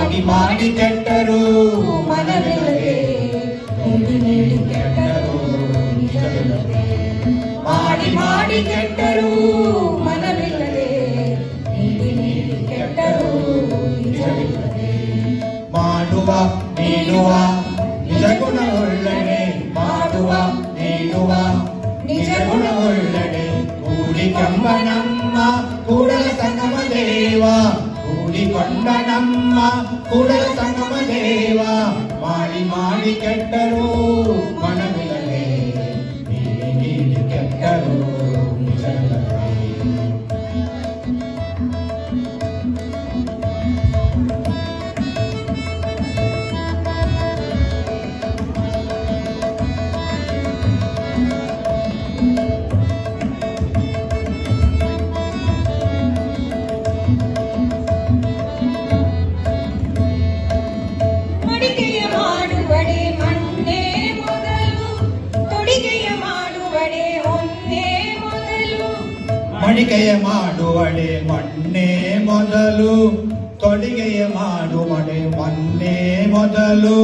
ಮಾಡಿ ಮಾಡಿ ಕೆಟ್ಟರು ಮನವಿಲ್ಲದೆ, ನೀಡಿ ನೀಡಿ ಕೆಟ್ಟರು ನಿಜವಿಲ್ಲದೆ. ಮಾಡಿ ಮಾಡಿ ಕೆಟ್ಟರು ಮನವಿಲ್ಲದೆ, ನೀಡಿ ನೀಡಿ ಕೆಟ್ಟರು ನಿಜವಿಲ್ಲದೆ. ಮಾಡುವ ನೀಡುವ ನಿಜ ಗುಣವುಳ್ಳಡೆ, ಮಾಡುವ ನೀಡುವ ನಿಜ ಗುಣವುಳ್ಳಡೆ. ಕೂಡಿಕೊಂಡ ನಮ್ಮ ಕೂಡಲ ಸಂಗಮ ದೇವ, ಕೂಡಿಕೊಂಡ ನಮ್ಮ ಕೂಡಲ ಸಂಗಮ ದೇವ. ಮಾಡಿ ಮಾಡಿ ಕೆಟ್ಟರು ಮನವಿಲ್ಲದೆ, ನೀಡಿ ನೀಡಿ ಕೆಟ್ಟರು ನಿಜವಿಲ್ಲದೆ. ಮಡಿಕೆಯ ಮಾಡುವಡೆ ಮಣ್ಣೆ ಮೊದಲು, ತೊಡಿಗೆಯ ಮಾಡುವಡೆ ಮಣ್ಣೆ ಮೊದಲು.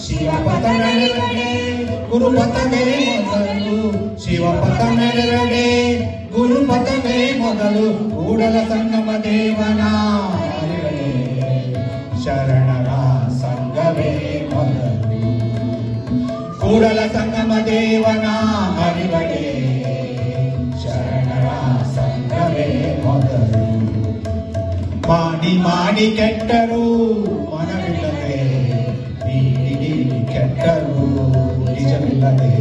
ಶಿವಪಥ ನಡೆವಡೆ ಗುರುಪಥವೇ ಮೊದಲು, ಶಿವಪಥ ನಡೆವಡೆ ಗುರುಪಥವೇ ಮೊದಲು. ಕೂಡಲ ಸಂಗಮ ದೇವನ ಅರಿವಡೆ, ಶರಣರ ಸಂಘವೇ ಮೊದಲು. ಕೂಡಲ ಸಂಗಮ ದೇವನ ಅರಿವಡೆ, ಶರಣರ ಸಂಘವೇ ಮೊದಲು. ಮಾಡಿ ಮಾಡಿ ಕೆಟ್ಟರು ಮನವಿಲ್ಲದೆ, ನೀಡಿ ನೀಡಿ ಕೆಟ್ಟರು ನಿಜವಿಲ್ಲದೆ.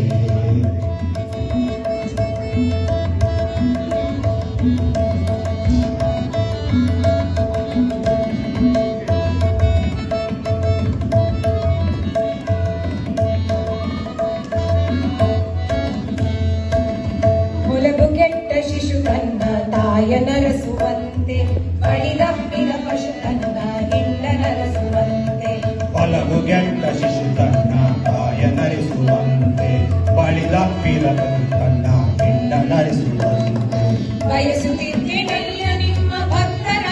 ಕೆಟ್ಟ ಶಿಶು ತನ್ನ ತಾಯ ನರಸುವಂತೆ, ಬಳಿದಪ್ಪಿದ ಪಶು ತನ್ನ ಹಿಂಡ ನರಸುವಂತೆ. ಒಲವುಗೆಟ್ಟ ಶಿಶು ತನ್ನ ತಾಯ ನರಿಸುವಂತೆ, ಬಳಿದಪ್ಪಿದ ತನ್ನ ಹಿಂಡ ನರಿಸುವಂತೆ. ಬಯಸುತ್ತಿದ್ದೆನಯ್ಯ ನಿಮ್ಮ ಭಕ್ತರ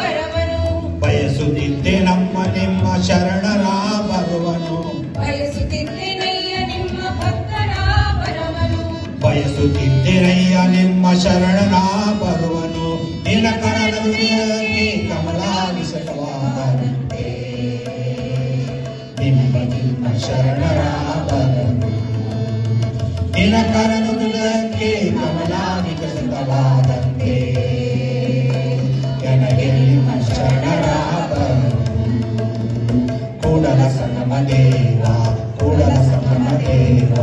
ಬರವನು, ಬಯಸುತ್ತಿದ್ದೆ ನಮ್ಮ ನಿಮ್ಮ ಶರಣರ ಬರುವನು. ಬಯಸುತ್ತಿದ್ದೆನಯ್ಯ ನಿಮ್ಮ ಭಕ್ತರ ಬರವನು, ಬಯಸುತ್ತಿದ್ದೆನಯ್ಯ ನಿಮ್ಮ ಶರಣರ ಬರುವನು. ನಿನ್ನ ಕರದಲ್ಲಿ ಕಮಲಾಭಿಷೇಕವಾದಂತೆ, ನಿಮ್ಮ ನಿಮ್ಮ ಶರಣರ ಬರನು. ನಿನ್ನ ಕರದಲ್ಲಿ ಕಮಲಾಭಿಷೇಕವಾದಂತೆ, ನನಗೆ ನಿಮ್ಮ ಶರಣರ ಬರನು. ಕೂಡಲ ಸಂಗಮ ದೇವ, ಕೂಡಲ ಸಂಗಮ ದೇವ.